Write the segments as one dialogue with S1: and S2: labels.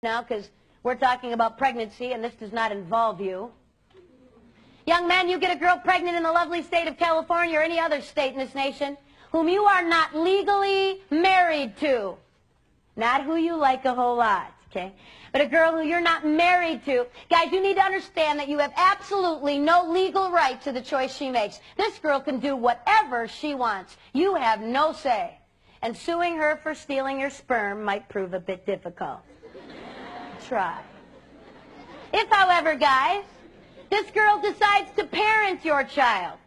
S1: now because we're talking about pregnancy and this does not involve you. Young man, you get a girl pregnant in the lovely state of California or any other state in this nation whom you are not legally married to. Not who you like a whole lot, okay? But a girl who you're not married to. Guys, you need to understand that you have absolutely no legal right to the choice she makes. This girl can do whatever she wants. You have no say. And suing her for stealing your sperm might prove a bit difficult. Try. If, however, guys, this girl decides to parent your child,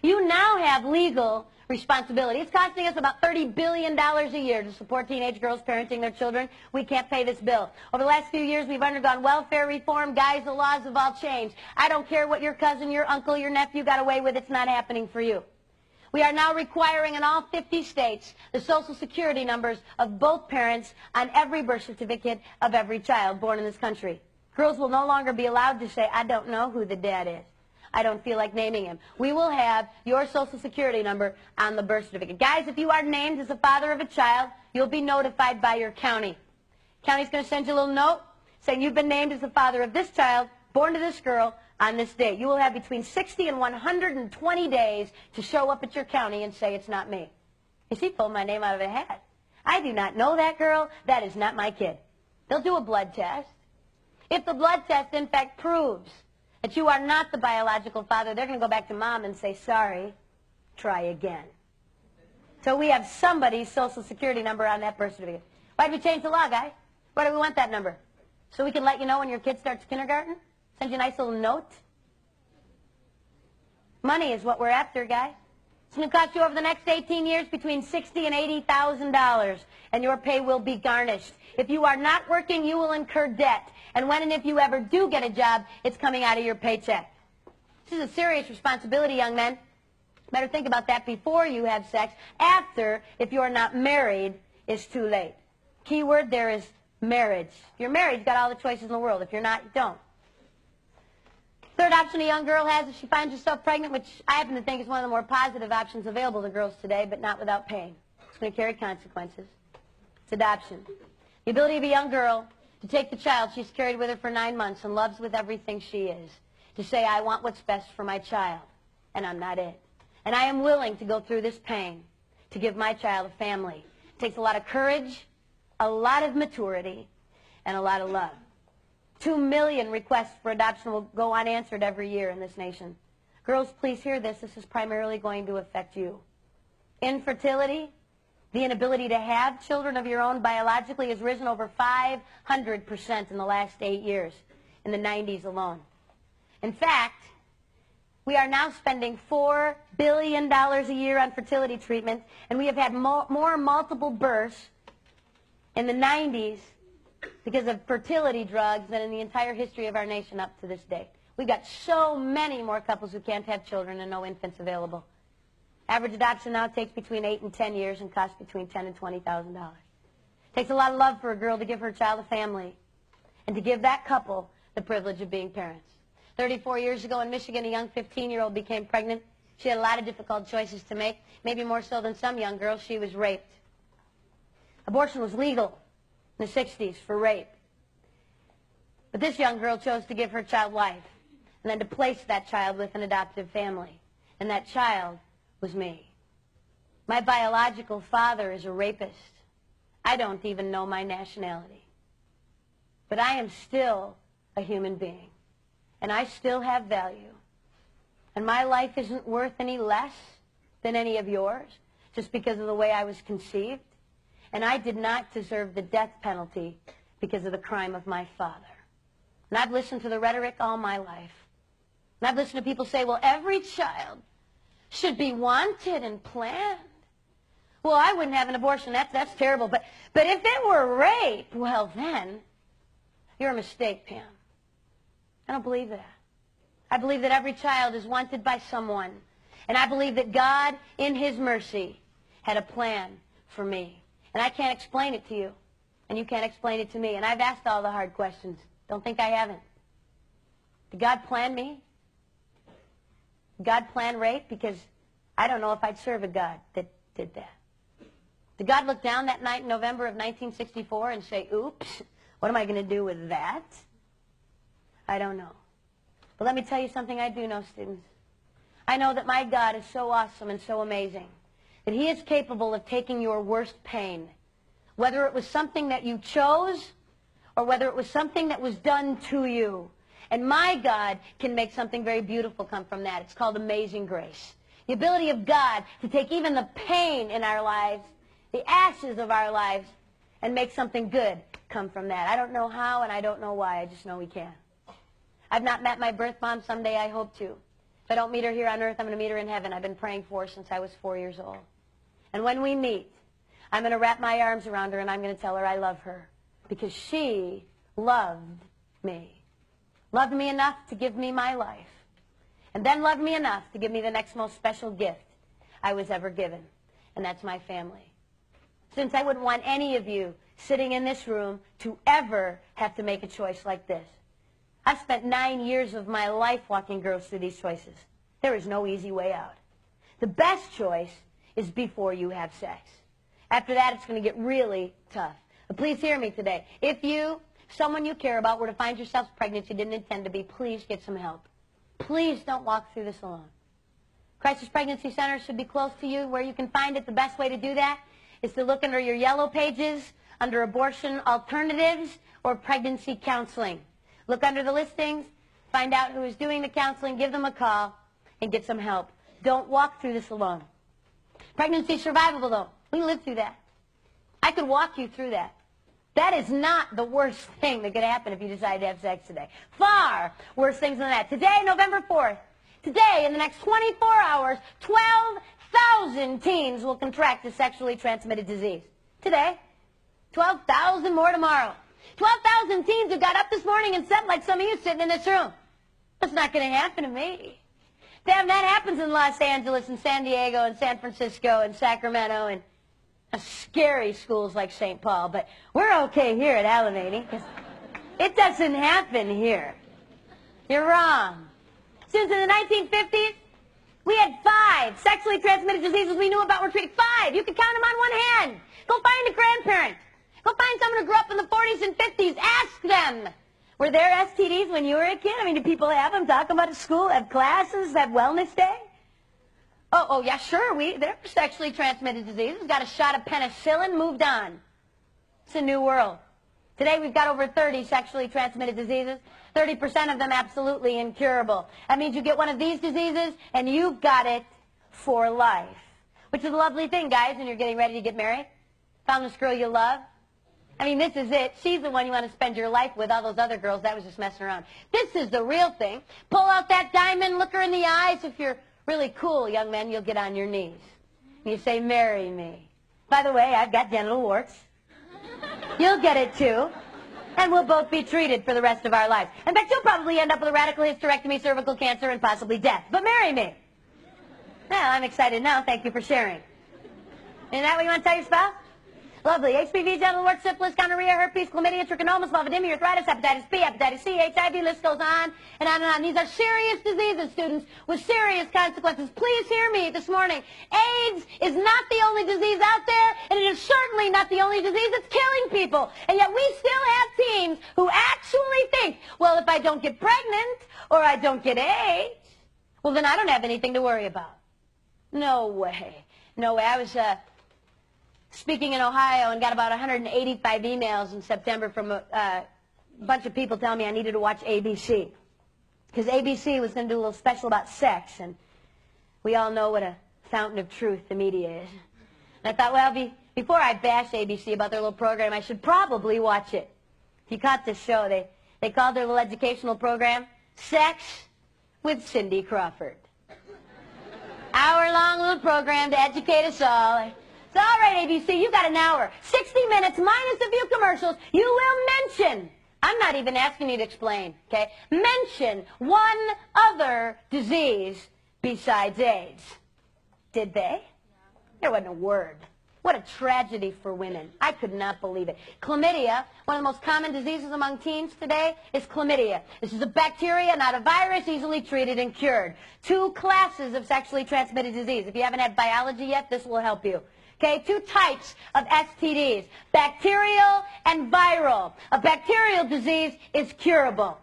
S1: you now have legal responsibility. It's costing us about $30 billion a year to support teenage girls parenting their children. We can't pay this bill. Over the last few years, we've undergone welfare reform. Guys, the laws have all changed. I don't care what your cousin, your uncle, your nephew got away with. It's not happening for you. We are now requiring in all 50 states the Social Security numbers of both parents on every birth certificate of every child born in this country. Girls will no longer be allowed to say, I don't know who the dad is. I don't feel like naming him. We will have your Social Security number on the birth certificate. Guys, if you are named as the father of a child, you'll be notified by your county. County's going to send you a little note saying you've been named as the father of this child, born to this girl, on this date. You will have between 60 and 120 days to show up at your county and say it's not me. You see, pulled my name out of a hat. I do not know that girl. That is not my kid. They'll do a blood test. If the blood test, in fact, proves that you are not the biological father, they're going to go back to mom and say, sorry, try again. So we have somebody's Social Security number on that birth certificate. Why did we change the law, guys? Why do we want that number? So we can let you know when your kid starts kindergarten? Send you a nice little note? Money is what we're after, guys. It's going to cost you over the next 18 years between $60,000 and $80,000, and your pay will be garnished. If you are not working, you will incur debt. And when and if you ever do get a job, it's coming out of your paycheck. This is a serious responsibility, young men. Better think about that before you have sex. After, if you're not married, it's too late. Key word there is marriage. If you're married, you've got all the choices in the world. If you're not, you don't. Third option a young girl has if she finds herself pregnant, which I happen to think is one of the more positive options available to girls today, but not without pain. It's going to carry consequences. It's adoption. The ability of a young girl to take the child she's carried with her for 9 months and loves with everything she is, to say, I want what's best for my child, and I'm not it. And I am willing to go through this pain to give my child a family. It takes a lot of courage, a lot of maturity, and a lot of love. 2 million requests for adoption will go unanswered every year in this nation. Girls, please hear this. This is primarily going to affect you. Infertility, the inability to have children of your own biologically, has risen over 500% in the last 8 years, in the 90s alone. In fact, we are now spending $4 billion a year on fertility treatment, and we have had more multiple births in the 90s because of fertility drugs than in the entire history of our nation up to this day. We've got so many more couples who can't have children and no infants available. Average adoption now takes between 8 and 10 years and costs between $10,000 and $20,000. It takes a lot of love for a girl to give her child a family and to give that couple the privilege of being parents. 34 years ago in Michigan, a young 15-year-old became pregnant. She had a lot of difficult choices to make, maybe more so than some young girls. She was raped. Abortion was legal in the 60s for rape. But this young girl chose to give her child life and then to place that child with an adoptive family. And that child was me. My biological father is a rapist. I don't even know my nationality. But I am still a human being. And I still have value. And my life isn't worth any less than any of yours just because of the way I was conceived. And I did not deserve the death penalty because of the crime of my father. And I've listened to the rhetoric all my life. And I've listened to people say, well, every child should be wanted and planned. Well, I wouldn't have an abortion. That's terrible. But if it were rape, well, then you're a mistake, Pam. I don't believe that. I believe that every child is wanted by someone. And I believe that God, in His mercy, had a plan for me. And I can't explain it to you, and you can't explain it to me. And I've asked all the hard questions. Don't think I haven't. Did God plan me? Did God plan rape? Because I don't know if I'd serve a God that did that. Did God look down that night in November of 1964 and say, oops, What am I going to do with that? I don't know. But let me tell you something I do know, students. I know that my God is so awesome and so amazing that he is capable of taking your worst pain, whether it was something that you chose or whether it was something that was done to you. And my God can make something very beautiful come from that. It's called amazing grace. The ability of God to take even the pain in our lives, the ashes of our lives, and make something good come from that. I don't know how and I don't know why. I just know he can. I've not met my birth mom. Someday I hope to. If I don't meet her here on earth, I'm going to meet her in heaven. I've been praying for her since I was 4 years old. And when we meet, I'm going to wrap my arms around her and I'm going to tell her I love her because she loved me. Loved me enough to give me my life. And then loved me enough to give me the next most special gift I was ever given. And that's my family. Since I wouldn't want any of you sitting in this room to ever have to make a choice like this. I've spent 9 years of my life walking girls through these choices. There is no easy way out. The best choice is before you have sex. After that, it's going to get really tough. But please hear me today. If you, someone you care about, were to find yourself pregnant you didn't intend to be, please get some help. Please don't walk through this alone. Crisis Pregnancy Center should be close to you. Where you can find it, the best way to do that is to look under your yellow pages, under abortion alternatives or pregnancy counseling. Look under the listings, find out who is doing the counseling, give them a call, and get some help. Don't walk through this alone. Pregnancy survivable, though. We live through that. I could walk you through that. That is not the worst thing that could happen if you decide to have sex today. Far worse things than that. Today, November 4th, today, in the next 24 hours, 12,000 teens will contract a sexually transmitted disease. Today. 12,000 more tomorrow. 12,000 teens who got up this morning and slept like some of you sitting in this room. That's not going to happen to me. Damn, that happens in Los Angeles and San Diego and San Francisco and Sacramento and scary schools like St. Paul. But we're okay here at Alameda because it doesn't happen here. You're wrong. Since in the 1950s, we had 5 sexually transmitted diseases we knew about were treated. 5. You could count them on one hand. Go find a grandparent. Go find someone who grew up in the 40s and 50s. Ask them. Were there STDs when you were a kid? I mean, do people have them? Talk about it at school? Have classes? Have wellness day? Oh, yeah, sure. There are sexually transmitted diseases. Got a shot of penicillin, moved on. It's a new world. Today we've got over 30 sexually transmitted diseases. 30% of them absolutely incurable. That means you get one of these diseases and you've got it for life. Which is a lovely thing, guys, when you're getting ready to get married. Found this girl you love. I mean, this is it. She's the one you want to spend your life with. All those other girls, that was just messing around. This is the real thing. Pull out that diamond, look her in the eyes. If you're really cool, young man, you'll get on your knees. And you say, marry me. By the way, I've got genital warts. You'll get it too. And we'll both be treated for the rest of our lives. In fact, you'll probably end up with a radical hysterectomy, cervical cancer, and possibly death. But marry me. Well, I'm excited now. Thank you for sharing. Isn't that what you want to tell your spouse? Lovely. HPV, genital warts, syphilis, gonorrhea, herpes, chlamydia, trichomonas, vulvodynia, arthritis, hepatitis B, hepatitis C, HIV, list goes on and on and on. These are serious diseases, students, with serious consequences. Please hear me this morning. AIDS is not the only disease out there, and it is certainly not the only disease that's killing people. And yet we still have teens who actually think, well, if I don't get pregnant or I don't get AIDS, well, then I don't have anything to worry about. No way. No way. I was speaking in Ohio and got about 185 emails in September from a bunch of people telling me I needed to watch ABC. Because ABC was going to do a little special about sex, and we all know what a fountain of truth the media is. And I thought, well, before I bash ABC about their little program, I should probably watch it. If you caught this show, they called their little educational program Sex with Cindy Crawford. Hour-long little program to educate us all. So, all right, ABC, you got an hour. 60 minutes minus a few commercials. You will mention, I'm not even asking you to explain, okay? Mention one other disease besides AIDS. Did they? There wasn't a word. What a tragedy for women. I could not believe it. Chlamydia, one of the most common diseases among teens today, is chlamydia. This is a bacteria, not a virus, easily treated and cured. 2 classes of sexually transmitted disease. If you haven't had biology yet, this will help you. Okay, two types of STDs, bacterial and viral. A bacterial disease is curable.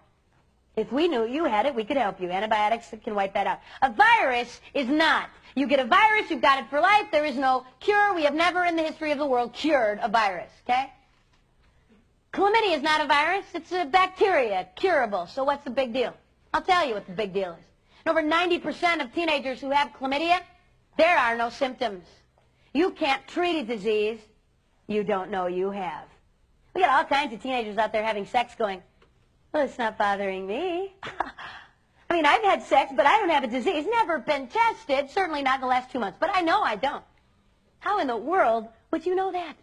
S1: If we knew you had it, we could help you. Antibiotics can wipe that out. A virus is not. You get a virus, you've got it for life. There is no cure. We have never in the history of the world cured a virus, okay? Chlamydia is not a virus. It's a bacteria, curable. So what's the big deal? I'll tell you what the big deal is. And over 90% of teenagers who have chlamydia, there are no symptoms. You can't treat a disease you don't know you have. We got all kinds of teenagers out there having sex going, well, it's not bothering me. I mean, I've had sex, but I don't have a disease. Never been tested, certainly not in the last 2 months. But I know I don't. How in the world would you know that?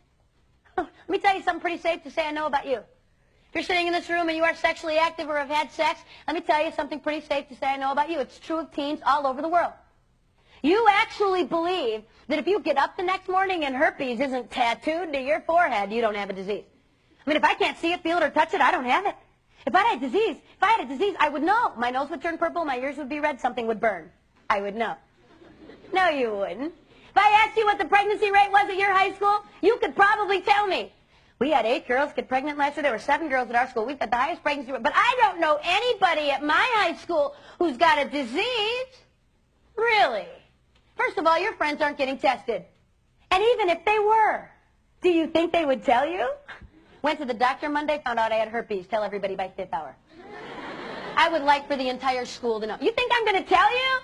S1: Let me tell you something pretty safe to say I know about you. If you're sitting in this room and you are sexually active or have had sex, let me tell you something pretty safe to say I know about you. It's true of teens all over the world. You actually believe that if you get up the next morning and herpes isn't tattooed to your forehead, you don't have a disease. I mean, if I can't see it, feel it, or touch it, I don't have it. If I had a disease, I would know. My nose would turn purple, my ears would be red, something would burn. I would know. No, you wouldn't. If I asked you what the pregnancy rate was at your high school, you could probably tell me. We had 8 girls get pregnant last year. There were 7 girls at our school. We've got the highest pregnancy rate. But I don't know anybody at my high school who's got a disease. Really? First of all, your friends aren't getting tested. And even if they were, do you think they would tell you? Went to the doctor Monday, found out I had herpes. Tell everybody by 5th hour. I would like for the entire school to know. You think I'm going to tell you?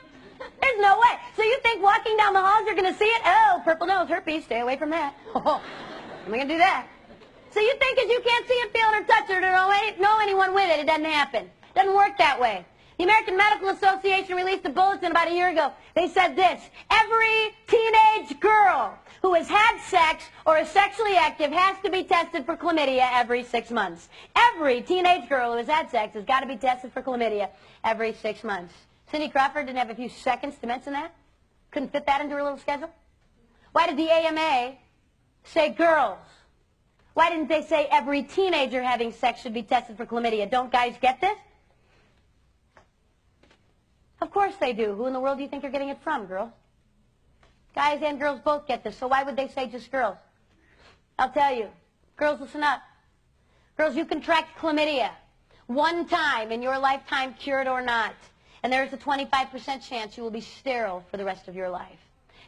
S1: There's no way. So you think walking down the halls you're going to see it? Oh, purple nose, herpes, stay away from that. Oh, I'm going to do that. So you think because you can't see it, feel it, or touch it, or know anyone with it, it doesn't happen. It doesn't work that way. The American Medical Association released a bulletin about a year ago. They said this: every teenage girl who has had sex or is sexually active has to be tested for chlamydia every 6 months. Every teenage girl who has had sex has got to be tested for chlamydia every 6 months. Cindy Crawford didn't have a few seconds to mention that? Couldn't fit that into her little schedule? Why did the AMA say girls? Why didn't they say every teenager having sex should be tested for chlamydia? Don't guys get this? Of course they do. Who in the world do you think you're getting it from, girls? Guys and girls both get this, so why would they say just girls? I'll tell you. Girls, listen up. Girls, you contract chlamydia one time in your lifetime, cured or not, and there's a 25% chance you will be sterile for the rest of your life.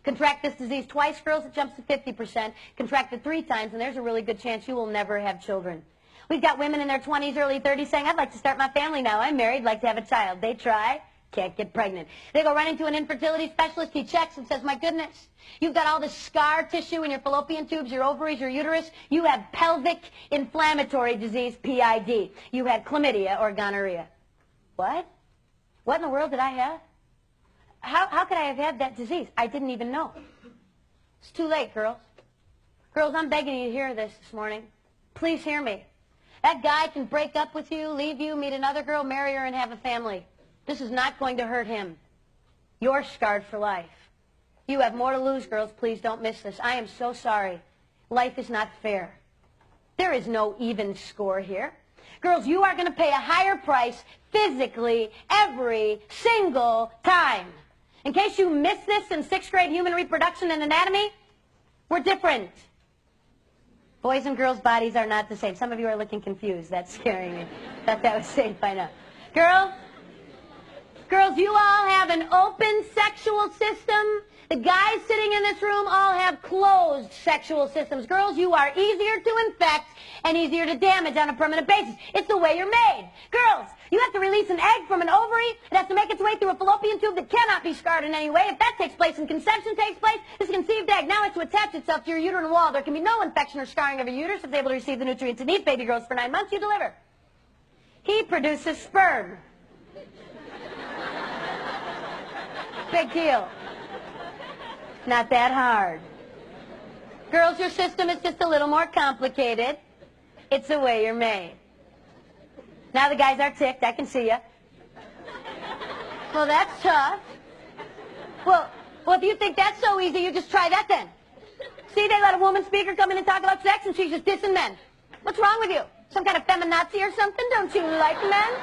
S1: Contract this disease twice, girls, it jumps to 50%. Contract it 3 times, and there's a really good chance you will never have children. We've got women in their 20s, early 30s saying, I'd like to start my family now. I'm married, like to have a child. They try. Can't get pregnant. They go running to an infertility specialist. He checks and says, my goodness, you've got all this scar tissue in your fallopian tubes, your ovaries, your uterus. You have pelvic inflammatory disease, PID. You had chlamydia or gonorrhea. What? What in the world did I have? How could I have had that disease? I didn't even know. It's too late, girls. Girls, I'm begging you to hear this morning. Please hear me. That guy can break up with you, leave you, meet another girl, marry her, and have a family. This is not going to hurt him. You're scarred for life. You have more to lose, girls. Please don't miss this. I am so sorry. Life is not fair. There is no even score here. Girls, you are going to pay a higher price physically every single time. In case you missed this in 6th grade human reproduction and anatomy, we're different. Boys' and girls' bodies are not the same. Some of you are looking confused. That's scaring me. Thought that was safe by now. Girls, you all have an open sexual system. The guys sitting in this room all have closed sexual systems. Girls, you are easier to infect and easier to damage on a permanent basis. It's the way you're made. Girls, you have to release an egg from an ovary. It has to make its way through a fallopian tube that cannot be scarred in any way. If that takes place and conception takes place, this conceived egg now has to attach itself to your uterine wall. There can be no infection or scarring of your uterus. It's able to receive the nutrients it needs. Baby grows for 9 months. You deliver. He produces sperm. Big deal. Not that hard. Girls, your system is just a little more complicated. It's the way you're made. Now the guys are ticked. I can see you. Well, that's tough. Well, if you think that's so easy, you just try that then. See, they let a woman speaker come in and talk about sex, and she's just dissing men. What's wrong with you? Some kind of feminazi or something? Don't you like men?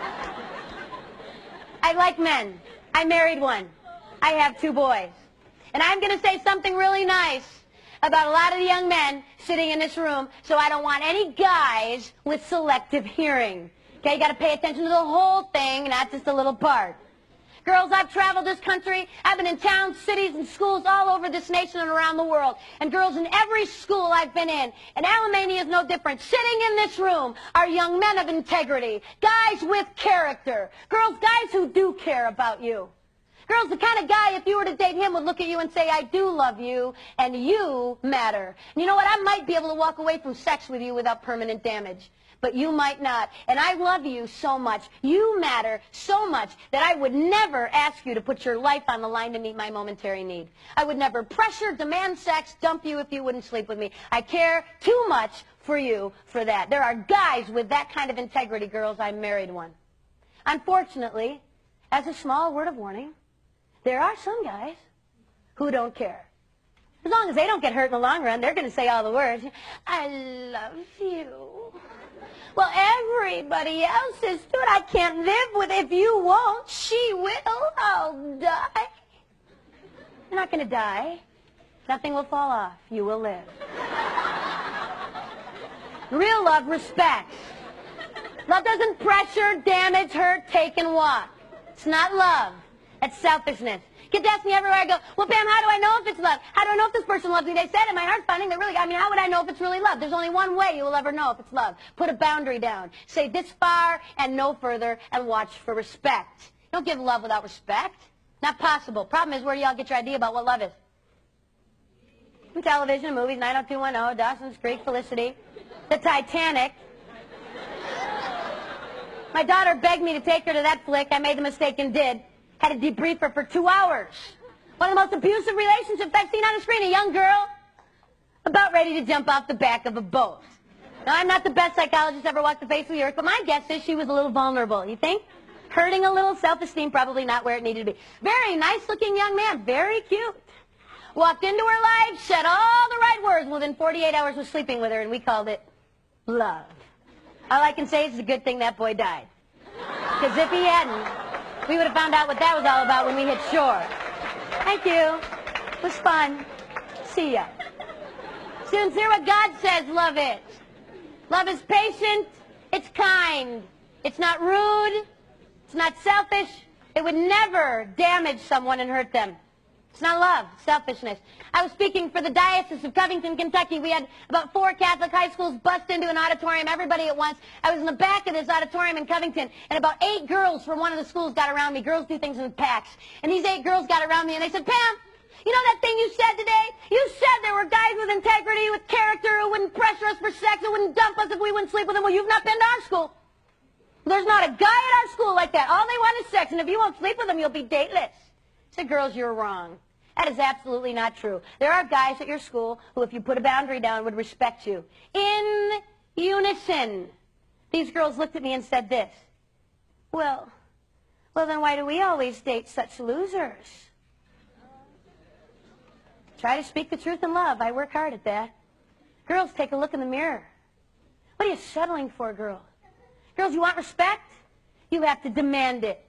S1: I like men. I married one. I have 2 boys. And I'm going to say something really nice about a lot of the young men sitting in this room, so I don't want any guys with selective hearing. Okay, you got to pay attention to the whole thing, not just a little part. Girls, I've traveled this country. I've been in towns, cities, and schools all over this nation and around the world. And girls, in every school I've been in, and Alamania is no different, sitting in this room are young men of integrity, guys with character. Girls, guys who do care about you. Girls, the kind of guy, if you were to date him, would look at you and say, I do love you, and you matter. And you know what? I might be able to walk away from sex with you without permanent damage. But you might not. And I love you so much. You matter so much that I would never ask you to put your life on the line to meet my momentary need. I would never pressure, demand sex, dump you if you wouldn't sleep with me. I care too much for you for that. There are guys with that kind of integrity, girls. I married one. Unfortunately, as a small word of warning, there are some guys who don't care. As long as they don't get hurt in the long run, they're going to say all the words. I love you. Well, everybody else is good. I can't live with it. If you won't, she will. I'll die. You're not going to die. Nothing will fall off. You will live. Real love respects. Love doesn't pressure, damage, hurt, take, and walk. It's not love. It's selfishness. Kids ask me everywhere I go, well, Pam, how do I know if it's love? How do I know if this person loves me? They said it. My heart's pounding. They really, how would I know if it's really love? There's only one way you will ever know if it's love. Put a boundary down. Say this far and no further and watch for respect. Don't give love without respect. Not possible. Problem is, where do y'all get your idea about what love is? From television, movies, 90210, Dawson's Creek, Felicity, the Titanic. My daughter begged me to take her to that flick. I made the mistake and did. Had to debrief her for 2 hours. One of the most abusive relationships I've seen on the screen. A young girl about ready to jump off the back of a boat. Now, I'm not the best psychologist ever walked the face of the earth, but my guess is she was a little vulnerable. You think? Hurting a little, self-esteem probably not where it needed to be. Very nice-looking young man, very cute. Walked into her life, said all the right words. Within 48 hours was sleeping with her, and we called it love. All I can say is it's a good thing that boy died. Because if he hadn't, we would have found out what that was all about when we hit shore. Thank you. It was fun. See ya. Students, hear what God says love is. Love is patient. It's kind. It's not rude. It's not selfish. It would never damage someone and hurt them. It's not love. It's selfishness. I was speaking for the Diocese of Covington, Kentucky. We had about 4 Catholic high schools bust into an auditorium, everybody at once. I was in the back of this auditorium in Covington, and about 8 girls from one of the schools got around me. Girls do things in packs. And these 8 girls got around me, and they said, Pam, you know that thing you said today? You said there were guys with integrity, with character, who wouldn't pressure us for sex, who wouldn't dump us if we wouldn't sleep with them. Well, you've not been to our school. There's not a guy at our school like that. All they want is sex, and if you won't sleep with them, you'll be dateless. I said, girls, you're wrong. That is absolutely not true. There are guys at your school who, if you put a boundary down, would respect you. In unison. These girls looked at me and said this. Well, then why do we always date such losers? Try to speak the truth in love. I work hard at that. Girls, take a look in the mirror. What are you settling for, girls? Girls, you want respect? You have to demand it.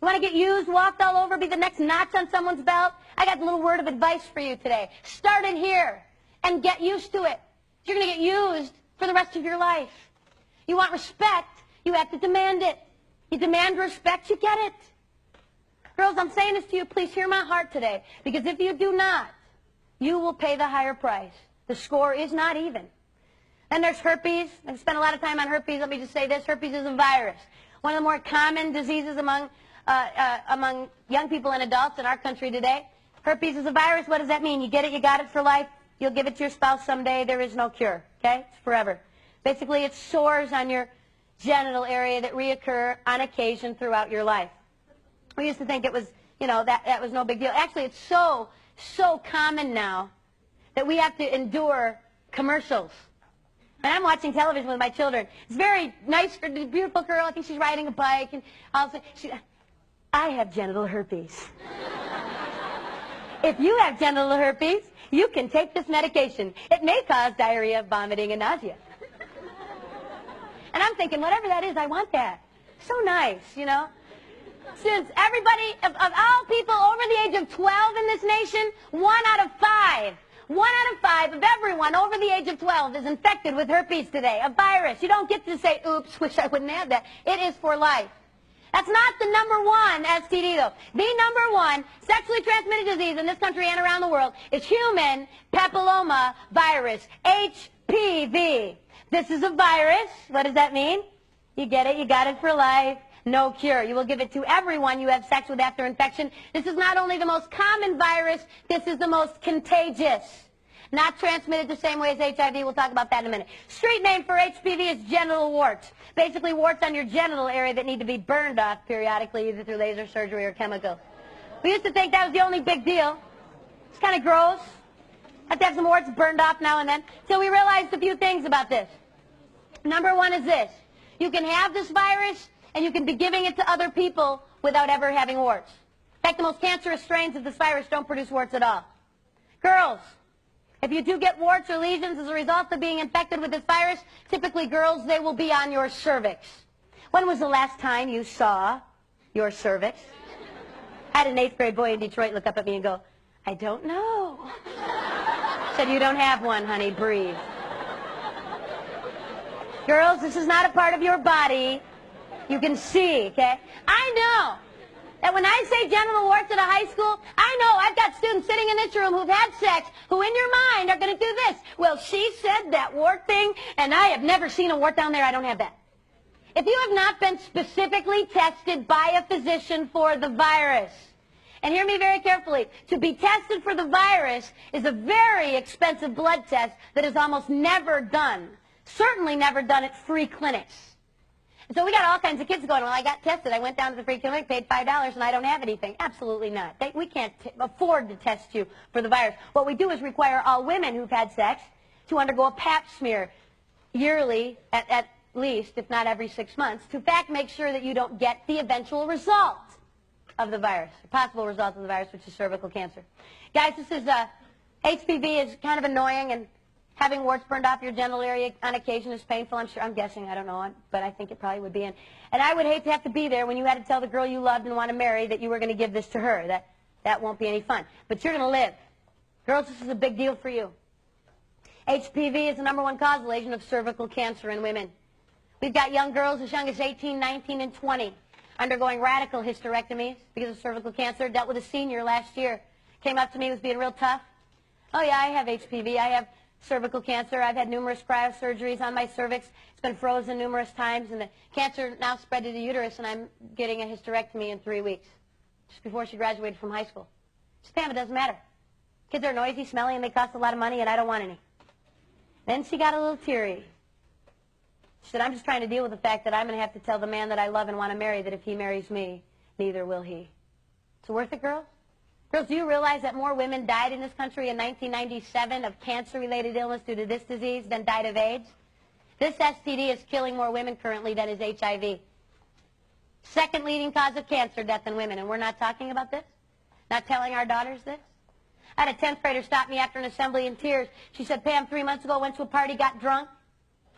S1: You want to get used, walked all over, be the next notch on someone's belt? I got a little word of advice for you today. Start it here and get used to it. You're going to get used for the rest of your life. You want respect, you have to demand it. You demand respect, you get it. Girls, I'm saying this to you, please hear my heart today, because if you do not, you will pay the higher price. The score is not even. Then there's herpes. I've spent a lot of time on herpes. Let me just say this. Herpes is a virus. One of the more common diseases among young people and adults in our country today. Herpes is a virus. What does that mean? You get it, you got it for life. You'll give it to your spouse someday. There is no cure, okay? It's forever. Basically, it's sores on your genital area that reoccur on occasion throughout your life. We used to think it was, that was no big deal. Actually, it's so common now that we have to endure commercials. And I'm watching television with my children. It's very nice for the beautiful girl. I think she's riding a bike, and all of a sudden, I have genital herpes. If you have genital herpes, you can take this medication. It may cause diarrhea, vomiting, and nausea. And I'm thinking, whatever that is, I want that. So nice, Since everybody, of all people over the age of 12 in this nation, 1 out of 5 1 out of 5 of everyone over the age of 12 is infected with herpes today, a virus. You don't get to say, oops, wish I wouldn't have that. It is for life. That's not the number one STD, though. The number one sexually transmitted disease in this country and around the world is human papilloma virus, HPV. This is a virus. What does that mean? You get it. You got it for life. No cure. You will give it to everyone you have sex with after infection. This is not only the most common virus, this is the most contagious. Not transmitted the same way as HIV. We'll talk about that in a minute. Street name for HPV is genital warts. Basically warts on your genital area that need to be burned off periodically, either through laser surgery or chemical. We used to think that was the only big deal. It's kind of gross. Have to have some warts burned off now and then. Till we realized a few things about this. Number one is this. You can have this virus and you can be giving it to other people without ever having warts. In fact, the most cancerous strains of this virus don't produce warts at all. Girls, if you do get warts or lesions as a result of being infected with this virus, typically girls, they will be on your cervix. When was the last time you saw your cervix? I had an 8th grade boy in Detroit look up at me and go, I don't know. Said, you don't have one, honey, breathe. Girls, this is not a part of your body. You can see, okay? I know that when I say genital warts at a high school, I know I've got students sitting in this room who've had sex who in your mind are going to do this. Well, she said that wart thing, and I have never seen a wart down there. I don't have that. If you have not been specifically tested by a physician for the virus, and hear me very carefully, to be tested for the virus is a very expensive blood test that is almost never done, certainly never done at free clinics. So we got all kinds of kids going, well, I got tested. I went down to the free clinic, paid $5, and I don't have anything. Absolutely not. We can't afford to test you for the virus. What we do is require all women who've had sex to undergo a pap smear yearly, at least, if not every 6 months, to in fact make sure that you don't get the eventual result of the virus, the possible result of the virus, which is cervical cancer. Guys, this is, HPV is kind of annoying, and having warts burned off your genital area on occasion is painful. I'm guessing, I don't know, but I think it probably would be. And I would hate to have to be there when you had to tell the girl you loved and want to marry that you were going to give this to her. That won't be any fun. But you're going to live. Girls, this is a big deal for you. HPV is the #1 causal agent of cervical cancer in women. We've got young girls as young as 18, 19, and 20 undergoing radical hysterectomies because of cervical cancer. Dealt with a senior last year. Came up to me, was being real tough. Oh, yeah, I have HPV. I have cervical cancer. I've had numerous cryosurgeries on my cervix. It's been frozen numerous times, and the cancer now spread to the uterus, and I'm getting a hysterectomy in 3 weeks, just before she graduated from high school. She said, Pam, it doesn't matter. Kids are noisy, smelly, and they cost a lot of money, and I don't want any. Then she got a little teary. She said, I'm just trying to deal with the fact that I'm going to have to tell the man that I love and want to marry that if he marries me, neither will he. It's worth it, girls? Girls, do you realize that more women died in this country in 1997 of cancer-related illness due to this disease than died of AIDS? This STD is killing more women currently than is HIV. Second leading cause of cancer death in women, and we're not talking about this? Not telling our daughters this? I had a 10th grader stop me after an assembly in tears. She said, Pam, 3 months ago, went to a party, got drunk.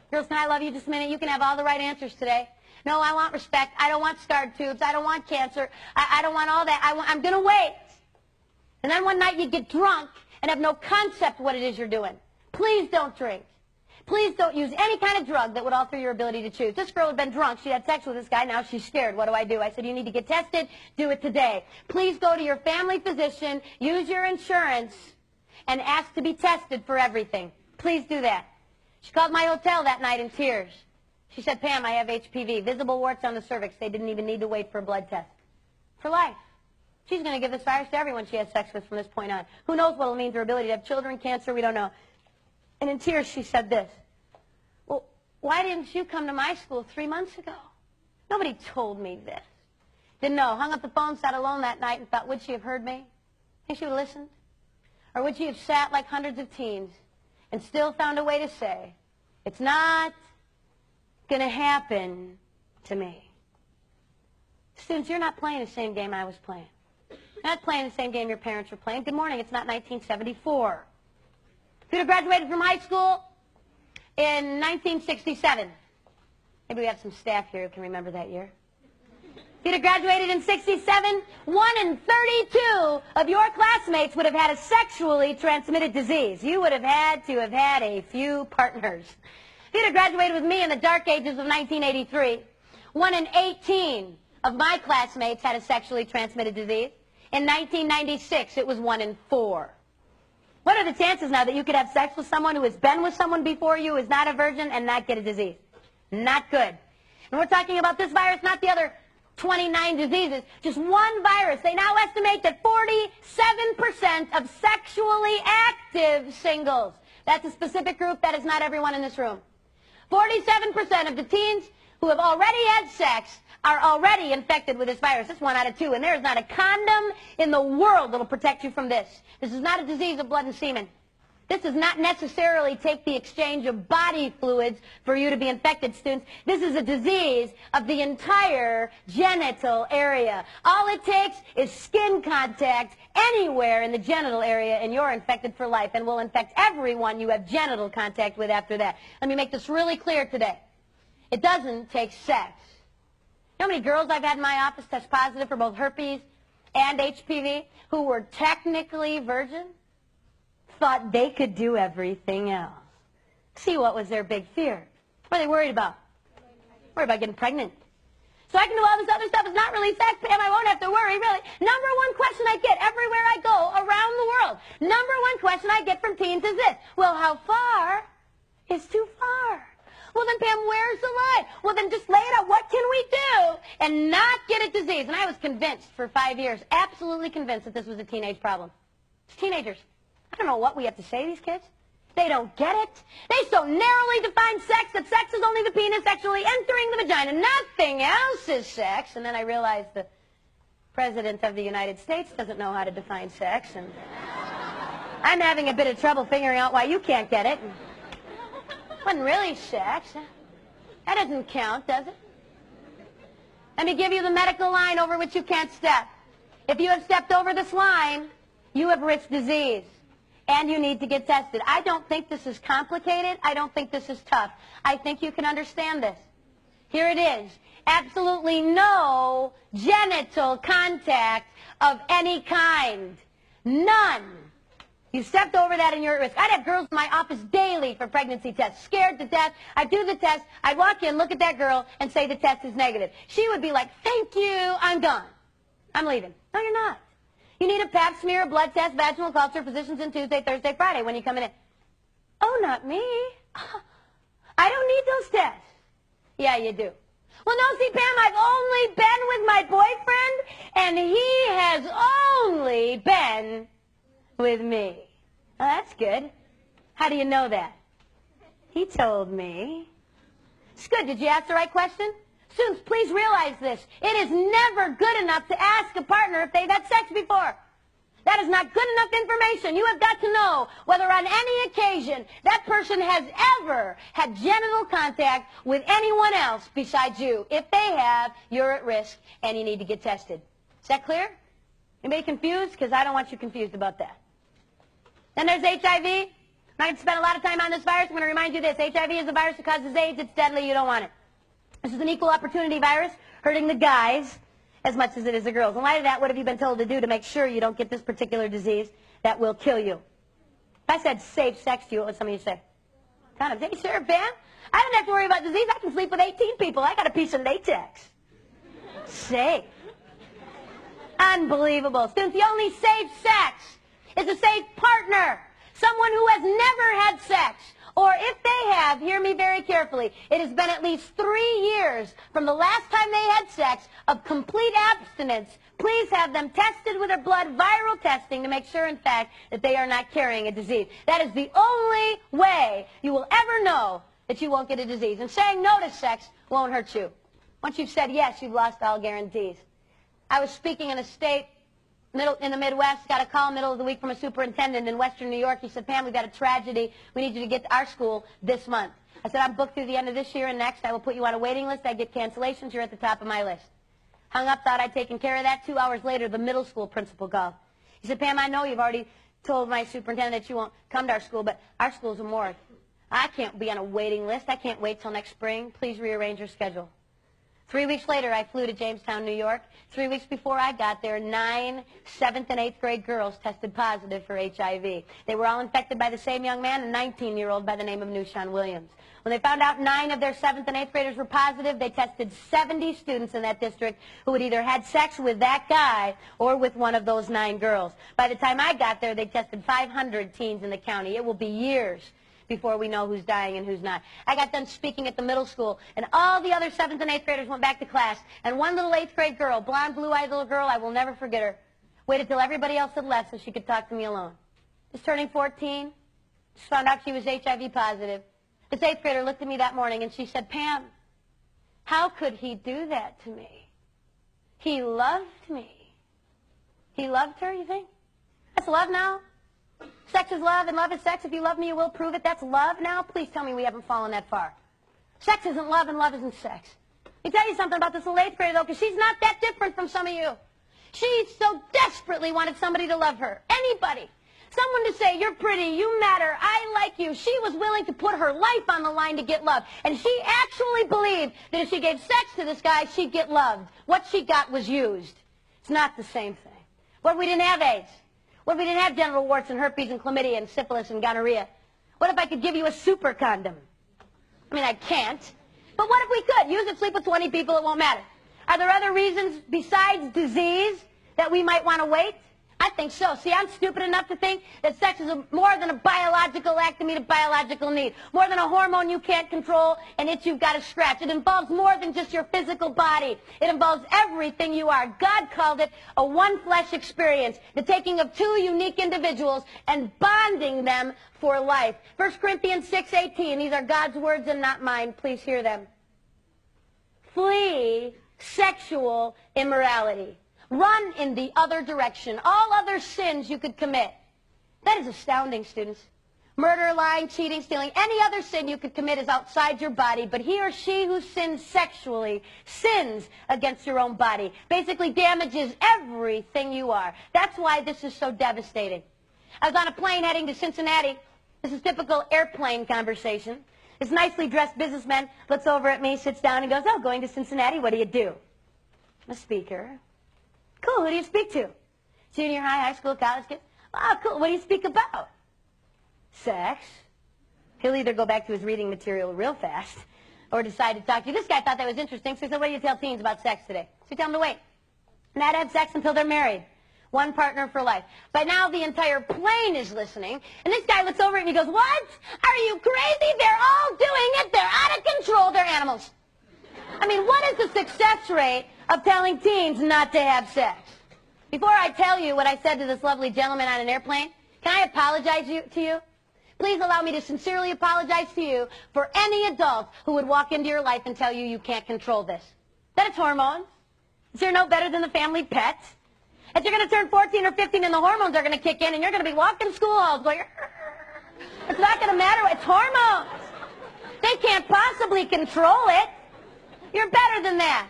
S1: Girls, can I love you just a minute? You can have all the right answers today. No, I want respect. I don't want scarred tubes. I don't want cancer. I don't want all that. I'm going to wait. And then one night you get drunk and have no concept what it is you're doing. Please don't drink. Please don't use any kind of drug that would alter your ability to choose. This girl had been drunk. She had sex with this guy. Now she's scared. What do? I said, you need to get tested. Do it today. Please go to your family physician, use your insurance, and ask to be tested for everything. Please do that. She called my hotel that night in tears. She said, Pam, I have HPV, visible warts on the cervix. They didn't even need to wait for a blood test. For life. She's going to give this virus to everyone she has sex with from this point on. Who knows what it'll mean to her ability to have children, cancer, we don't know. And in tears she said this, well, why didn't you come to my school 3 months ago? Nobody told me this. Didn't know. Hung up the phone, sat alone that night and thought, would she have heard me? Think she would have listened? Or would she have sat like hundreds of teens and still found a way to say, it's not going to happen to me? Students, you're not playing the same game I was playing. You're not playing the same game your parents were playing. Good morning, it's not 1974. If you'd have graduated from high school in 1967, maybe we have some staff here who can remember that year. If you'd have graduated in 67, 1 in 32 of your classmates would have had a sexually transmitted disease. You would have had to have had a few partners. If you'd have graduated with me in the dark ages of 1983, 1 in 18 of my classmates had a sexually transmitted disease. In 1996, it was 1 in 4. What are the chances now that you could have sex with someone who has been with someone before you, is not a virgin, and not get a disease? Not good. And we're talking about this virus, not the other 29 diseases, just one virus. They now estimate that 47% of sexually active singles, that's a specific group, that is not everyone in this room. 47% of the teens who have already had sex are already infected with this virus. That's 1 out of 2, and there is not a condom in the world that will protect you from this. This is not a disease of blood and semen. This does not necessarily take the exchange of body fluids for you to be infected, students. This is a disease of the entire genital area. All it takes is skin contact anywhere in the genital area, and you're infected for life, and will infect everyone you have genital contact with after that. Let me make this really clear today. It doesn't take sex. You know how many girls I've had in my office test positive for both herpes and HPV who were technically virgin? Thought they could do everything else. See, what was their big fear? What are they worried about? Worried about getting pregnant. So I can do all this other stuff. It's not really sex, Pam. I won't have to worry, really. Number one question I get everywhere I go around the world, number one question I get from teens is this: well, how far is too far? Well, then, Pam, where's the line? Well, then just lay it out. What can we do and not get a disease? And I was convinced for 5 years, absolutely convinced, that this was a teenage problem. It's teenagers. I don't know what we have to say to these kids. They don't get it. They so narrowly define sex that sex is only the penis sexually entering the vagina. Nothing else is sex. And then I realized the President of the United States doesn't know how to define sex. And I'm having a bit of trouble figuring out why you can't get it. It wasn't really sex. That doesn't count, does it? Let me give you the medical line over which you can't step. If you have stepped over this line, you have risked disease, and you need to get tested. I don't think this is complicated. I don't think this is tough. I think you can understand this. Here it is. Absolutely no genital contact of any kind. None. You stepped over that and you're at risk. I'd have girls in my office daily for pregnancy tests, scared to death. I'd do the test. I'd walk in, look at that girl, and say the test is negative. She would be like, thank you, I'm gone. I'm leaving. No, you're not. You need a pap smear, a blood test, vaginal culture, physicians in Tuesday, Thursday, Friday when you come in. Oh, not me. I don't need those tests. Yeah, you do. Well, no, see, Pam, I've only been with my boyfriend, and he has only been with me. Oh, that's good. How do you know that? He told me. It's good. Did you ask the right question? Students, please realize this. It is never good enough to ask a partner if they've had sex before. That is not good enough information. You have got to know whether on any occasion that person has ever had genital contact with anyone else besides you. If they have, you're at risk and you need to get tested. Is that clear? Anybody confused? Because I don't want you confused about that. Then there's HIV. I'm not going to spend a lot of time on this virus. I'm going to remind you this. HIV is a virus that causes AIDS. It's deadly. You don't want it. This is an equal opportunity virus, hurting the guys as much as it is the girls. In light of that, what have you been told to do to make sure you don't get this particular disease that will kill you? If I said safe sex to you, what would some of you say? Condoms. Hey, sure, Pam. I don't have to worry about disease. I can sleep with 18 people. I got a piece of latex. Safe. Unbelievable. Students, the only safe sex is a safe partner. Someone who has never had sex. Or if they have, hear me very carefully, it has been at least 3 years from the last time they had sex of complete abstinence. Please have them tested with their blood, viral testing, to make sure, in fact, that they are not carrying a disease. That is the only way you will ever know that you won't get a disease. And saying no to sex won't hurt you. Once you've said yes, you've lost all guarantees. I was speaking in a state in the Midwest, got a call middle of the week from a superintendent in Western New York. He said, Pam, we've got a tragedy. We need you to get to our school this month. I said, I'm booked through the end of this year and next. I will put you on a waiting list. I get cancellations. You're at the top of my list. Hung up, thought I'd taken care of that. 2 hours later, the middle school principal called. He said, Pam, I know you've already told my superintendent that you won't come to our school, but our school's a morgue. I can't be on a waiting list. I can't wait till next spring. Please rearrange your schedule. 3 weeks later, I flew to Jamestown, New York. 3 weeks before I got there, 9 7th and 8th grade girls tested positive for HIV. They were all infected by the same young man, a 19-year-old by the name of Nushan Williams. When they found out 9 of their 7th and 8th graders were positive, they tested 70 students in that district who had either had sex with that guy or with one of those 9 girls. By the time I got there, they tested 500 teens in the county. It will be years before we know who's dying and who's not. I got done speaking at the middle school, and all the other 7th and 8th graders went back to class, and one little 8th grade girl, blonde, blue-eyed little girl, I will never forget her, waited till everybody else had left so she could talk to me alone. Just turning 14, just found out she was HIV positive. This 8th grader looked at me that morning, and she said, Pam, how could he do that to me? He loved me. He loved her, you think? That's love now? Sex is love, and love is sex. If you love me, you will prove it. That's love now? Please tell me we haven't fallen that far. Sex isn't love, and love isn't sex. Let me tell you something about this little 8th grader, though, because she's not that different from some of you. She so desperately wanted somebody to love her. Anybody. Someone to say, you're pretty, you matter, I like you. She was willing to put her life on the line to get love. And she actually believed that if she gave sex to this guy, she'd get loved. What she got was used. It's not the same thing. What if we didn't have AIDS? What if we didn't have genital warts and herpes and chlamydia and syphilis and gonorrhea? What if I could give you a super condom? I mean, I can't. But what if we could? Use it, sleep with 20 people, it won't matter. Are there other reasons besides disease that we might want to wait? I think so. See, I'm stupid enough to think that sex is more than a biological act to meet a biological need, more than a hormone you can't control, an itch you've got to scratch. It involves more than just your physical body. It involves everything you are. God called it a one-flesh experience, the taking of 2 unique individuals and bonding them for life. 1 Corinthians 6:18, these are God's words and not mine. Please hear them. Flee sexual immorality. Run in the other direction. All other sins you could commit. That is astounding, students. Murder, lying, cheating, stealing, any other sin you could commit is outside your body, but he or she who sins sexually sins against your own body. Basically damages everything you are. That's why this is so devastating. I was on a plane heading to Cincinnati. This is typical airplane conversation. This nicely dressed businessman looks over at me, sits down, and goes, oh, going to Cincinnati, what do you do? I'm a speaker. Cool, who do you speak to? Junior high, high school, college kids? Oh, cool, what do you speak about? Sex. He'll either go back to his reading material real fast or decide to talk to you. This guy thought that was interesting, so he said, what do you tell teens about sex today? So you tell them to wait. Not have sex until they're married. One partner for life. By now, the entire plane is listening, and this guy looks over and he goes, what? Are you crazy? They're all doing it. They're out of control. They're animals. I mean, what is the success rate of telling teens not to have sex? Before I tell you what I said to this lovely gentleman on an airplane, can I apologize to you? Please allow me to sincerely apologize to you for any adult who would walk into your life and tell you you can't control this. That it's hormones. You're no better than the family pet. If you're going to turn 14 or 15 and the hormones are going to kick in and you're going to be walking school halls going, it's not going to matter. It's hormones. They can't possibly control it. You're better than that.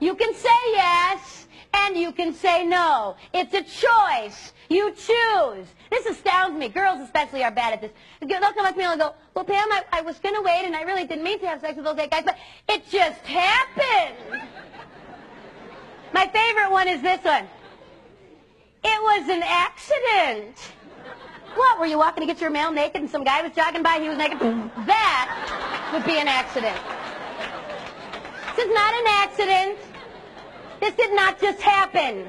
S1: You can say yes, and you can say no. It's a choice. You choose. This astounds me. Girls especially are bad at this. They'll come up to me and they'll go, well, Pam, I was going to wait, and I really didn't mean to have sex with those 8 guys, but it just happened. My favorite one is this one. It was an accident. What, were you walking to get your mail naked and some guy was jogging by, he was naked? That would be an accident. This is not an accident. This did not just happen.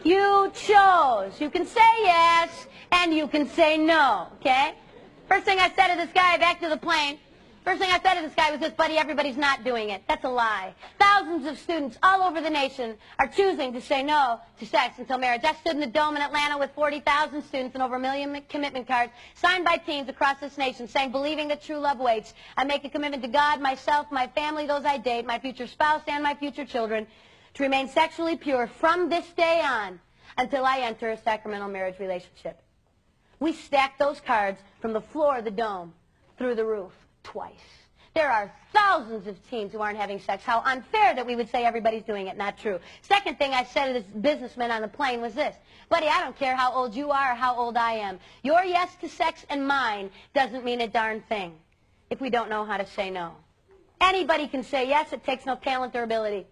S1: You chose. You can say yes, and you can say no, okay? First thing I said to this guy back to the plane, first thing I said to this guy was this, buddy, everybody's not doing it. That's a lie. Thousands of students all over the nation are choosing to say no to sex until marriage. I stood in the Dome in Atlanta with 40,000 students and over 1 million commitment cards signed by teens across this nation saying, believing that true love waits, I make a commitment to God, myself, my family, those I date, my future spouse, and my future children to remain sexually pure from this day on until I enter a sacramental marriage relationship. We stacked those cards from the floor of the Dome through the roof. Twice. There are thousands of teens who aren't having sex. How unfair that we would say everybody's doing it. Not true. Second thing I said to this businessman on the plane was this. Buddy, I don't care how old you are or how old I am. Your yes to sex and mine doesn't mean a darn thing if we don't know how to say no. Anybody can say yes. It takes no talent or ability.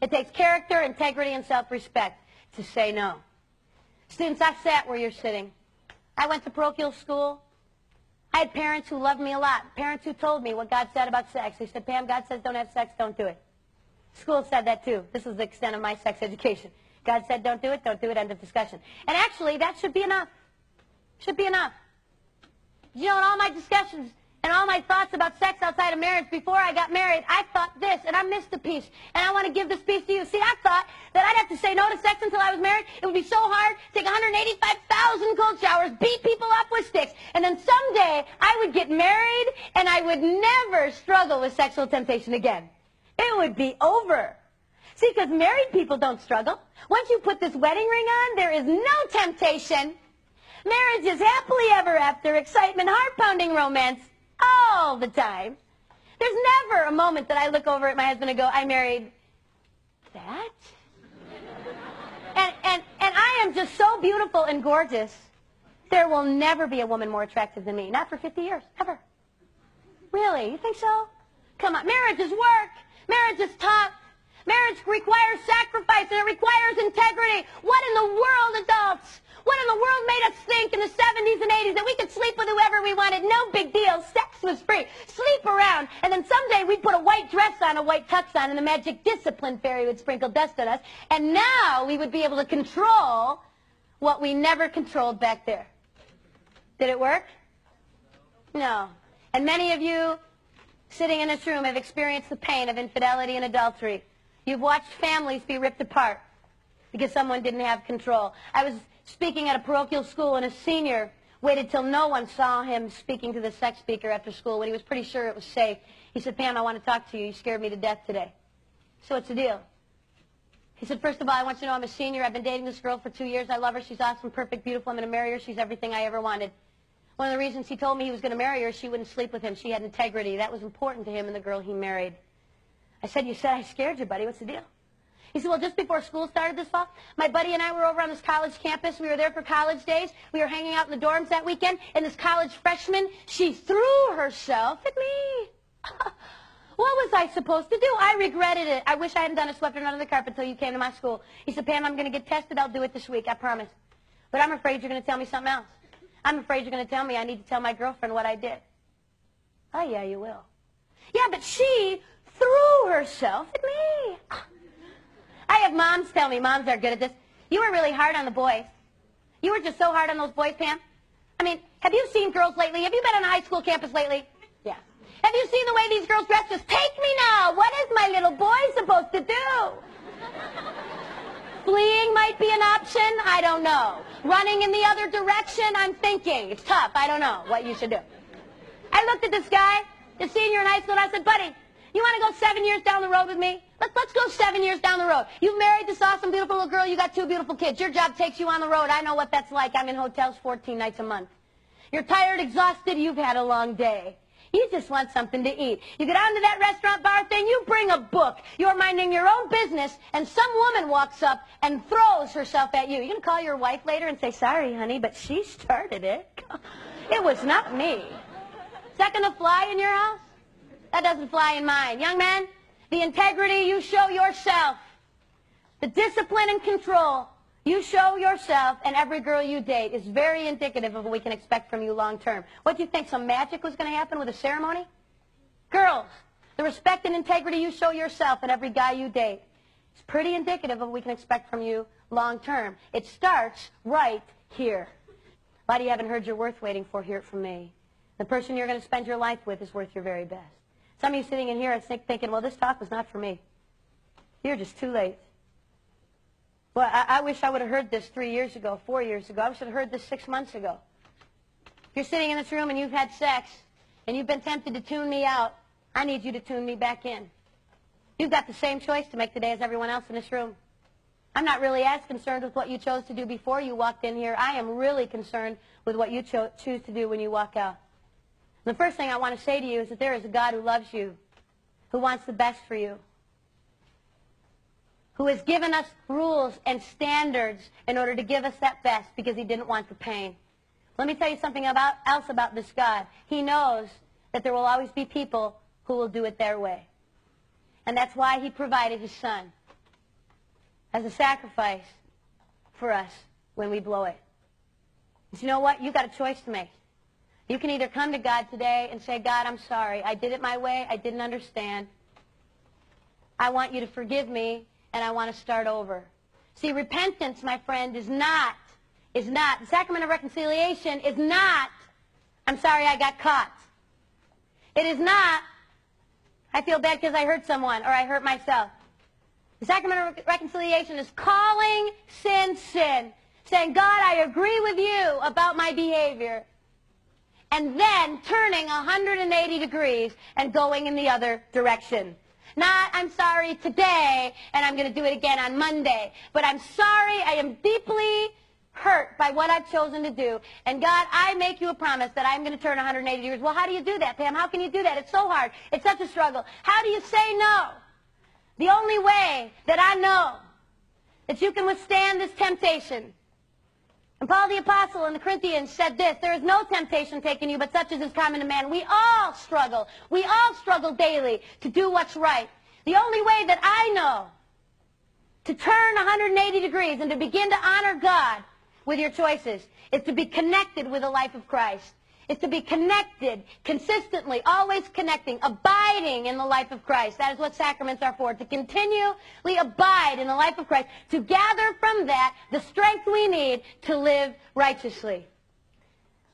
S1: It takes character, integrity, and self-respect to say no. Students, I sat where you're sitting. I went to parochial school. I had parents who loved me a lot. Parents who told me what God said about sex. They said, Pam, God says don't have sex, don't do it. School said that too. This is the extent of my sex education. God said don't do it, end of discussion. And actually, that should be enough. Should be enough. You know, in all my discussions and all my thoughts about sex outside of marriage before I got married, I thought this, and I missed a piece, and I want to give this piece to you. See, I thought that I'd have to say no to sex until I was married. It would be so hard, take 185,000 cold showers, beat people up with sticks, and then someday I would get married, and I would never struggle with sexual temptation again. It would be over. See, because married people don't struggle. Once you put this wedding ring on, there is no temptation. Marriage is happily ever after, excitement, heart-pounding romance all the time. There's never a moment that I look over at my husband and go, I married that? And I am just so beautiful and gorgeous. There will never be a woman more attractive than me. Not for 50 years. Ever. Really? You think so? Come on. Marriage is work. Marriage is tough. Marriage requires sacrifice, and it requires integrity. What in the world, adults? What in the world made us think in the 70s and 80s that we could sleep with whoever we wanted? No big deal. Sex was free. Sleep around. And then someday we'd put a white dress on, a white tux on, and the magic discipline fairy would sprinkle dust on us. And now we would be able to control what we never controlled back there. Did it work? No. And many of you sitting in this room have experienced the pain of infidelity and adultery. You've watched families be ripped apart because someone didn't have control. I was speaking at a parochial school, and a senior waited till no one saw him speaking to the sex speaker after school when he was pretty sure it was safe. He said, Pam, I want to talk to you. You scared me to death today. So what's the deal? He said, first of all, I want you to know I'm a senior. I've been dating this girl for 2 years. I love her. She's awesome, perfect, beautiful. I'm going to marry her. She's everything I ever wanted. One of the reasons he told me he was going to marry her, she wouldn't sleep with him. She had integrity. That was important to him and the girl he married. I said, you said I scared you, buddy. What's the deal? He said, well, just before school started this fall, my buddy and I were over on this college campus. We were there for college days. We were hanging out in the dorms that weekend, and this college freshman, she threw herself at me. What was I supposed to do? I regretted it. I wish I hadn't done it, swept it under the carpet until you came to my school. He said, Pam, I'm going to get tested. I'll do it this week, I promise. But I'm afraid you're going to tell me something else. I'm afraid you're going to tell me I need to tell my girlfriend what I did. Oh, yeah, you will. Yeah, but she threw herself at me. I have moms tell me, moms are good at this, you were really hard on the boys. You were just so hard on those boys, Pam. I mean, have you seen girls lately? Have you been on a high school campus lately? Yeah. Have you seen the way these girls dress? Just take me now. What is my little boy supposed to do? Fleeing might be an option. I don't know. Running in the other direction, I'm thinking. It's tough. I don't know what you should do. I looked at this guy, the senior in high school, and I said, buddy, you want to go 7 years down the road with me? Let's go 7 years down the road. You've married this awesome, beautiful little girl. You got 2 beautiful kids. Your job takes you on the road. I know what that's like. I'm in hotels 14 nights a month. You're tired, exhausted. You've had a long day. You just want something to eat. You get onto that restaurant bar thing. You bring a book. You're minding your own business, and some woman walks up and throws herself at you. You going to call your wife later and say, sorry, honey, but she started it. It was not me. Is that going to fly in your house? That doesn't fly in mine. Young man, the integrity you show yourself, the discipline and control you show yourself and every girl you date is very indicative of what we can expect from you long term. What do you think, some magic was going to happen with a ceremony? Girls, the respect and integrity you show yourself and every guy you date is pretty indicative of what we can expect from you long term. It starts right here. Why do you haven't heard your worth waiting for? Hear it from me. The person you're going to spend your life with is worth your very best. Some of you sitting in here are thinking, well, this talk was not for me. You're just too late. Well, I wish I would have heard this 3 years ago, 4 years ago. I wish I would have heard this 6 months ago. If you're sitting in this room and you've had sex and you've been tempted to tune me out, I need you to tune me back in. You've got the same choice to make today as everyone else in this room. I'm not really as concerned with what you chose to do before you walked in here. I am really concerned with what you choose to do when you walk out. The first thing I want to say to you is that there is a God who loves you, who wants the best for you, who has given us rules and standards in order to give us that best because he didn't want the pain. Let me tell you something else about this God. He knows that there will always be people who will do it their way. And that's why he provided his son as a sacrifice for us when we blow it. But you know what? You've got a choice to make. You can either come to God today and say, God, I'm sorry. I did it my way. I didn't understand. I want you to forgive me, and I want to start over. See, repentance, my friend, is not, the sacrament of reconciliation is not, I'm sorry I got caught. It is not, I feel bad because I hurt someone or I hurt myself. The sacrament of reconciliation is calling sin, saying, God, I agree with you about my behavior, and then turning 180 degrees and going in the other direction. Not, I'm sorry today, and I'm going to do it again on Monday, but I'm sorry, I am deeply hurt by what I've chosen to do, and God, I make you a promise that I'm going to turn 180 degrees. Well, how do you do that, Pam? How can you do that? It's so hard. It's such a struggle. How do you say no? The only way that I know that you can withstand this temptation, and Paul the Apostle in the Corinthians said this, there is no temptation taken you, but such as is common to man. We all struggle. We all struggle daily to do what's right. The only way that I know to turn 180 degrees and to begin to honor God with your choices is to be connected with the life of Christ. It's to be connected, consistently, always connecting, abiding in the life of Christ. That is what sacraments are for, to continually abide in the life of Christ, to gather from that the strength we need to live righteously.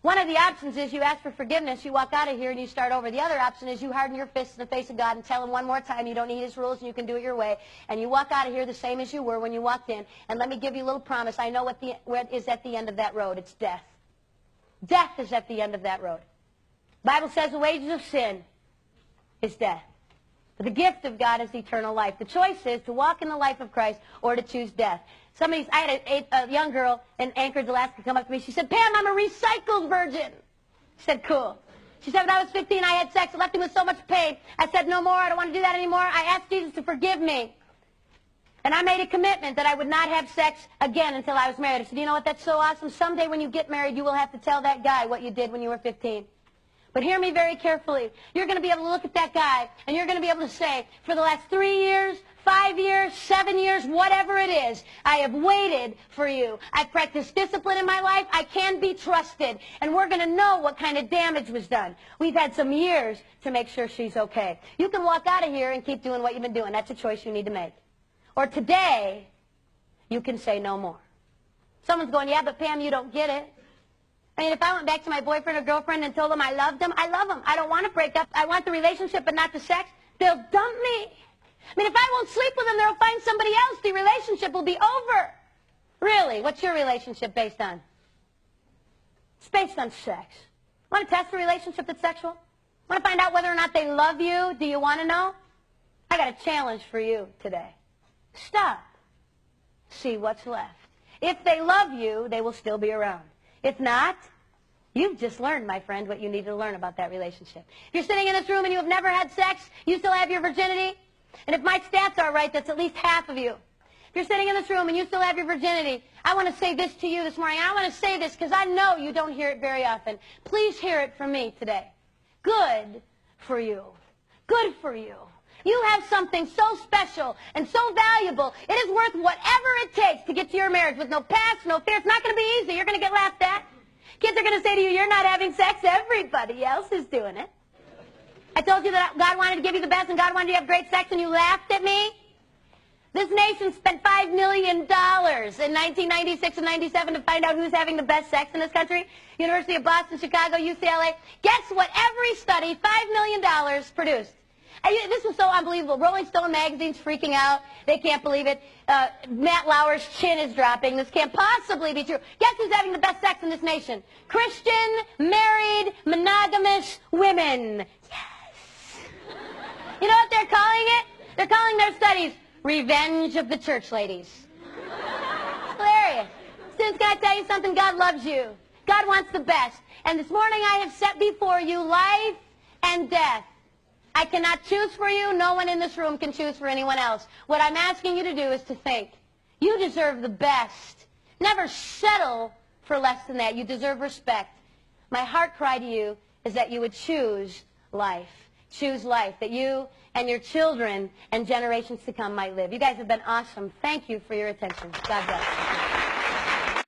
S1: One of the options is you ask for forgiveness, you walk out of here and you start over. The other option is you harden your fists in the face of God and tell him one more time you don't need his rules and you can do it your way. And you walk out of here the same as you were when you walked in. And let me give you a little promise. I know what is at the end of that road. It's death. Death is at the end of that road. The Bible says the wages of sin is death. But the gift of God is eternal life. The choice is to walk in the life of Christ or to choose death. I had a young girl in Anchorage, Alaska, come up to me. She said, Pam, I'm a recycled virgin. I said, cool. She said, when I was 15, I had sex. It left me with so much pain. I said, no more. I don't want to do that anymore. I asked Jesus to forgive me. And I made a commitment that I would not have sex again until I was married. I said, you know what, that's so awesome. Someday when you get married, you will have to tell that guy what you did when you were 15. But hear me very carefully. You're going to be able to look at that guy, and you're going to be able to say, for the last 3 years, 5 years, 7 years, whatever it is, I have waited for you. I've practiced discipline in my life. I can be trusted. And we're going to know what kind of damage was done. We've had some years to make sure she's okay. You can walk out of here and keep doing what you've been doing. That's a choice you need to make. Or today, you can say no more. Someone's going, yeah, but Pam, you don't get it. I mean, if I went back to my boyfriend or girlfriend and told them I loved them, I love them. I don't want to break up. I want the relationship but not the sex. They'll dump me. I mean, if I won't sleep with them, they'll find somebody else. The relationship will be over. Really? What's your relationship based on? It's based on sex. Want to test a relationship that's sexual? Want to find out whether or not they love you? Do you want to know? I got a challenge for you today. Stop. See what's left. If they love you, they will still be around. If not, you've just learned, my friend, what you need to learn about that relationship. If you're sitting in this room and you have never had sex, you still have your virginity. And if my stats are right, that's at least half of you. If you're sitting in this room and you still have your virginity, I want to say this to you this morning. I want to say this because I know you don't hear it very often. Please hear it from me today. Good for you. Good for you. You have something so special and so valuable. It is worth whatever it takes to get to your marriage with no past, no fear. It's not going to be easy. You're going to get laughed at. Kids are going to say to you, you're not having sex. Everybody else is doing it. I told you that God wanted to give you the best and God wanted you to have great sex and you laughed at me. This nation spent $5 million in 1996 and 97 to find out who's having the best sex in this country. University of Boston, Chicago, UCLA. Guess what every study, $5 million produced? This was so unbelievable. Rolling Stone magazine's freaking out. They can't believe it. Matt Lauer's chin is dropping. This can't possibly be true. Guess who's having the best sex in this nation? Christian, married, monogamous women. Yes. You know what they're calling it? They're calling their studies Revenge of the Church Ladies. Hilarious. Students, can I tell you something? God loves you. God wants the best. And this morning I have set before you life and death. I cannot choose for you. No one in this room can choose for anyone else. What I'm asking you to do is to think. You deserve the best. Never settle for less than that. You deserve respect. My heart cry to you is that you would choose life. choose life, that you and your children and generations to come might live. You guys have been awesome. Thank you for your attention. God bless.